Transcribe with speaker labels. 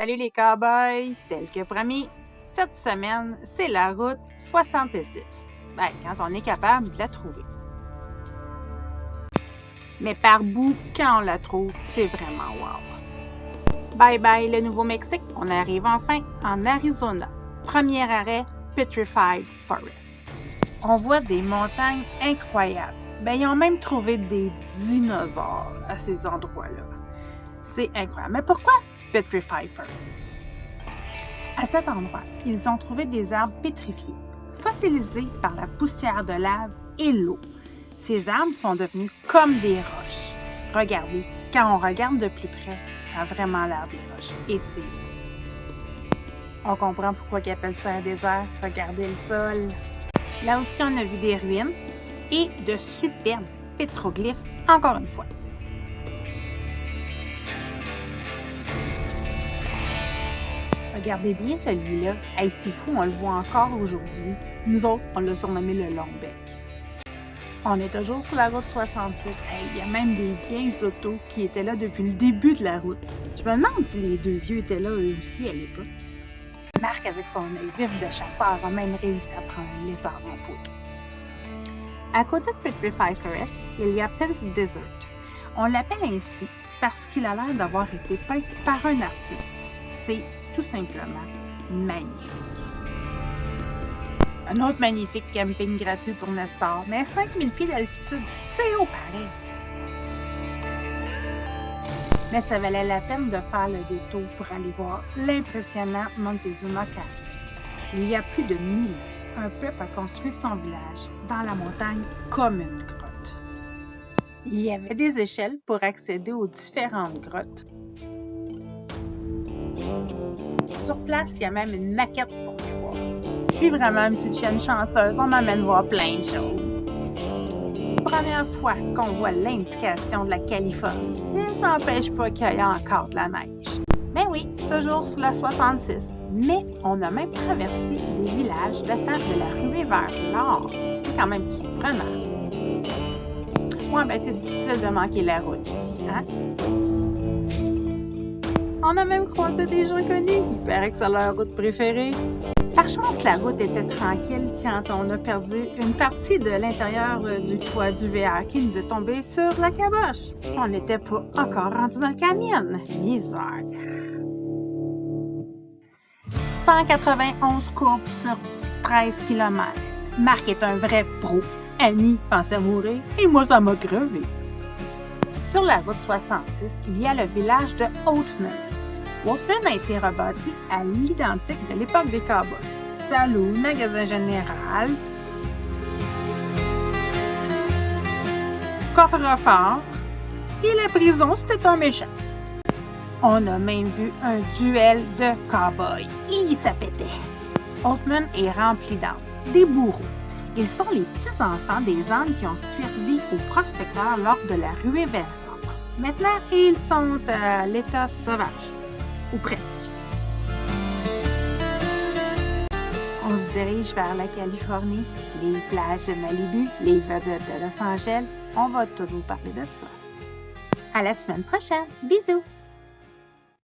Speaker 1: Salut les cowboys! Tel que promis, cette semaine, c'est la route 66. Quand on est capable de la trouver. Mais par bout, quand on la trouve, c'est vraiment wow! Bye bye le Nouveau-Mexique, on arrive enfin en Arizona. Premier arrêt, Petrified Forest. On voit des montagnes incroyables. Ils ont même trouvé des dinosaures à ces endroits-là. C'est incroyable. Mais pourquoi Petrified Forest? À cet endroit, ils ont trouvé des arbres pétrifiés, fossilisés par la poussière de lave et l'eau. Ces arbres sont devenus comme des roches. Regardez, quand on regarde de plus près, ça a vraiment l'air des roches. Et c'est... On comprend pourquoi ils appellent ça un désert. Regardez le sol. Là aussi, on a vu des ruines et de superbes pétroglyphes, encore une fois. Regardez bien celui-là. Hey, c'est fou, on le voit encore aujourd'hui. Nous autres, on l'a surnommé le long bec. On est toujours sur la route 66. Hey, il y a même des vieilles autos qui étaient là depuis le début de la route. Je me demande si les deux vieux étaient là eux aussi à l'époque. Marc, avec son œil vif de chasseur, a même réussi à prendre un lézard en photo. À côté de Petrified Forest, il y a Penn's Desert. On l'appelle ainsi parce qu'il a l'air d'avoir été peint par un artiste. C'est tout simplement magnifique. Un autre magnifique camping gratuit pour Nestor, mais à 5000 pieds d'altitude, c'est haut pareil. Mais ça valait la peine de faire le détour pour aller voir l'impressionnant Montezuma Castle. Il y a plus de 1000 ans, un peuple a construit son village dans la montagne comme une grotte. Il y avait des échelles pour accéder aux différentes grottes. Sur place, il y a même une maquette pour les voir. Je suis vraiment une petite chienne chanceuse, on m'amène voir plein de choses. Première fois qu'on voit l'indication de la Californie, mais ça n'empêche pas qu'il y ait encore de la neige. Mais oui, toujours sur la 66. Mais on a même traversé des villages datant de la ruée vers l'or. C'est quand même surprenant. Ouais, c'est difficile de manquer la route ici, hein? On a même croisé des gens connus. Il paraît que c'est leur route préférée. Par chance, la route était tranquille quand on a perdu une partie de l'intérieur du toit du VR qui nous est tombé sur la caboche. On n'était pas encore rendu dans le camion. Misère. 191 courbes sur 13 km. Marc est un vrai pro. Annie pensait mourir et moi, ça m'a crevé. Sur la route 66, il y a le village de Oatman. Oatman a été rebâti à l'identique de l'époque des cowboys. Saloon, magasin général, coffre-fort et la prison, c'était un méchant. On a même vu un duel de cowboys. Ça pétait. Oatman est rempli d'ânes, des bourreaux. Ils sont les petits-enfants des ânes qui ont servi aux prospecteurs lors de la ruée vers l'or. Maintenant, ils sont à l'état sauvage. Ou presque. On se dirige vers la Californie, les plages de Malibu, les vedettes de Los Angeles. On va tout vous parler de ça. À la semaine prochaine. Bisous!